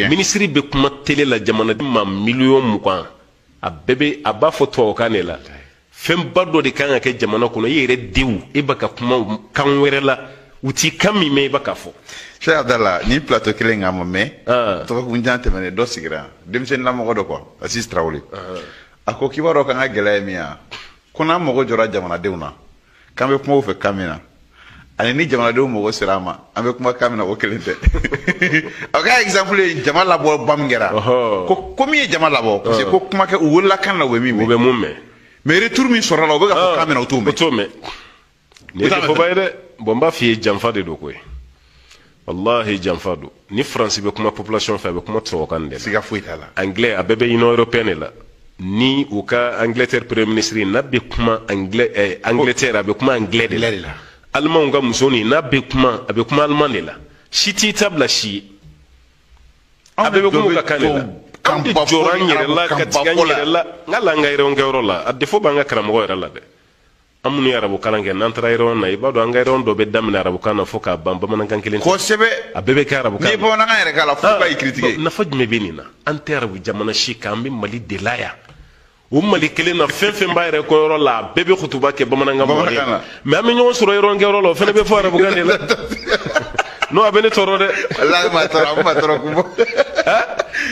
Ministry be kuma télé la jamana ma million mukan a bébé a ba fo to kan la fem bado de kan ka jamana kuno yere dew e baka kuma kan were la uti kami me baka fo Cheikh Abdallah ni plateau kelen ngam me to ko njante mene do sigira dem sen la mo do ko assist trawli ako ki waro kan agela miya kuna mo go jora jamana dewna kambe kuma fe kamina ani ni jamana dew mo go sirama ambe kuma kamina ko kelente okay example jamala bo bamgera ko komi jamala bo parce que ko kuma ke wala kan la we mi be mumme mais retour mi sora la be ga kamina utume ni ko bayre bomba fi jamfa de do koy wallahi jamfa do ni france be kuma population fa be kuma to kan de siga fuitala anglais abebe union européenne la ni uka angleterre premier ministre na be kuma anglais angleterre be kuma anglais de la allemand nga musoni na be kuma allemand de la shiti tabla shi abebe kuma ka kanela kambe joran yere la katiga yere la ngala nga yere ngoro la adefo banga karamo yere la de amunu yarabu kalange nantara yero na ibado anga yero do be damna arabu kana foka bamba manan kan kelen ko sebe abebe ka arabu kana ni bo na yere kala foka i critiquer na fajme benina ante arabu jamana shi kambe mali delaya mali kelen na fenfen ba yere ko yoro la bebe khutuba ke bamana ngam mais ami nyon suro yero ngero lo fene be fo arabu kana la no abene toro de wallahi ma toro ko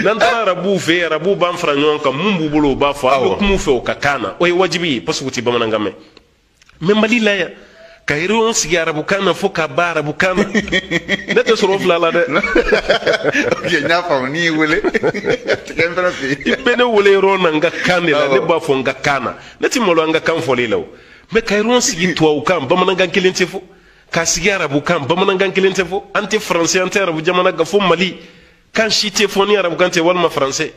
nantara arabu fe arabu ban franyon kam mumbu bulu ba fo abu kumu fe o kakana o wajibi pasu kuti bamana ngame mais mali la ya kayro on sigi arabu kana fo ka ba arabu kana neto soro fla la de ye nya fa ni wole kembra fi ibene wole ro na nga kanela ne ba fo nga kana neti molo nga kan fo lelo mais kayro on sigi to o kan ba mananga kelente fo ka sigi arabu kan ba mananga kelente fo anti français anti arabu jamana ga fo mali kan shite fo ni arabu kan te walma français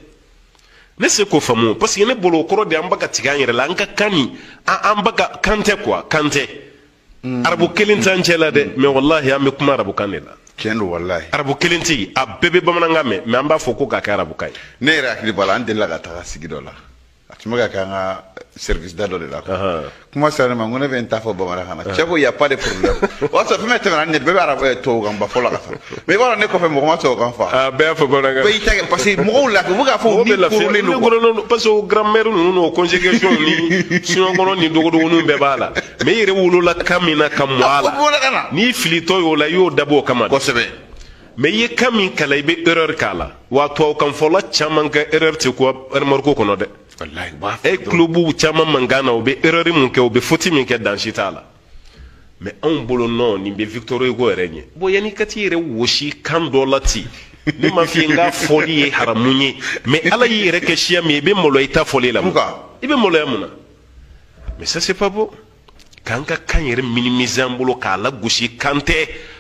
ne se ko famu parce que ne bolo koro de ambaka tiganyere la anka kani ambaka kante quoi kante arabu kelintan chela de mais wallahi am kuma arabu kanela kendo wallahi arabu kelinti a bebe bamana ngame mais amba foko ka arabu kai ne ra akli bala ande la ta sigidola atumaga kanga service d'ado de la kuma ça ma ngone venta fo bamana kana chego y a pas de problème o ça fait mettre un bebe arabu to gamba fo la ka mais voilà ne ko fe mo ma to kan fa be fo bamana be ita parce que mo la ko ga fo ni pour les no parce que grammaire no conjugation ni sinon gono ni dogo no be bala mais yere wulu la kamina kamwala ni filito yo la yo dabo kama ko sebe mais ye kamin kala be erreur kala wa to kan fo la chaman ka erreur te ko remarque ko no de wallahi ba e clubu chaman mangana o be erreur mun ke o be foti min ke dan shitala mais on bolo non ni be Victor Hugo renye bo yani katire woshi kan dolati ni ma fi nga folie haramunye mais ala yire ke shia mi be molo ita folie la ibe molo yamuna mais ça c'est pas beau kanka kanyere minimiser mbolo kala gushi kante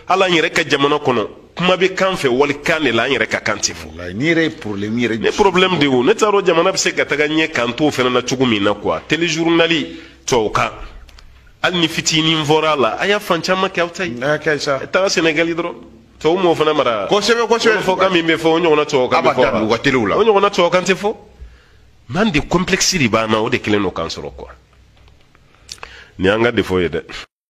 ala yire ka jamana kono kuma be kanfe wal kane la yire ka kantifo wallahi ni re problème yire ne problème de wo ne taro jamana be se ka tagagne kanto fena na chugumina quoi téléjournali toka al ni fitini mvorala aya fanchama ke autai kaisa ta Sénégal hydro to mo fana mara ko sebe fo kam mi fo nyona to ka fo ko telula nyona to kan te fo man de complexity ba na o de keleno kan soro quoi ni anga de fo yede